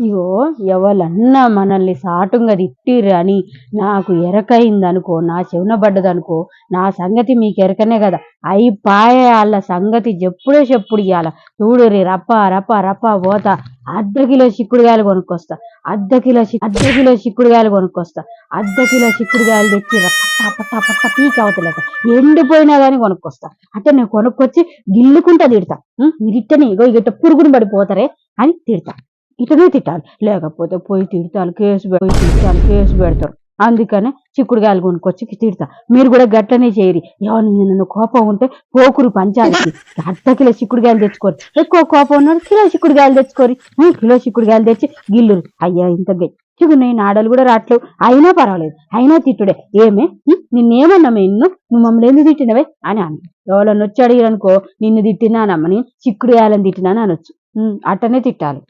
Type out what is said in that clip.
ఇగో ఎవలన్నా మనల్ని సాటుంగా తిట్టిర్రని నాకు ఎరకయిందనుకో, నా చెవున పడ్డదనుకో, నా సంగతి మీకు ఎరకనే కదా. అయిపాయే ఆళ్ళ సంగతి చెప్పుడే చెప్పుడు ఇయ్యాల. చూడుర్రి రప్ప రప్ప రప్ప పోతా. అర్ధ కిలో చిక్కుడుగాయలు కొనుక్కొస్తా. చిక్కుడుగాయలు కొనుక్కొస్తా. అర్ధ కిలో చిక్కుడుగాయలు తెచ్చి పట్టా పట్టా పట్టా పీకి అవతలేక ఎండిపోయినా కానీ కొనుక్కొస్తా. అంటే నేను కొనుక్కొచ్చి గిల్లుకుంటా తిడతా. మీరిట్టని ఇగో ఇగ పురుగుని పడిపోతారే అని తిడతా. ఇటనే తిట్టాలి, లేకపోతే పోయి తిడతాను కేసు పెడతారు. అందుకనే చిక్కుడుగాయలు కొనుక్కొచ్చి తిడతా. మీరు కూడా గట్టనే చేయరి. ఎవరిని నన్ను కోపం ఉంటే పోకురు పంచాయతీ. అర్ధ కిలో చిక్కుడుగాయలు తెచ్చుకోరు. ఎక్కువ కోపం ఉన్నాడు కిలో చిక్కుడుగాయలు తెచ్చుకోరి. కిలో చిక్కుడుగాయలు తెచ్చి గిల్లురు. అయ్యా ఇంత గట్టిగున్నాయి నాడలు కూడా రావట్లేవు. అయినా పర్వాలేదు, అయినా తిట్టుడే. ఏమే నిన్నేమన్నామే నువ్వు మమ్మల్ని ఎందుకు తిట్టినవే అని అన్న. ఎవరన్నా వచ్చి అడిగారనుకో, నిన్ను తిట్టినానమ్మని చిక్కుడుగాయలని తిట్టినాను అనొచ్చు. అట్టనే తిట్టాలి.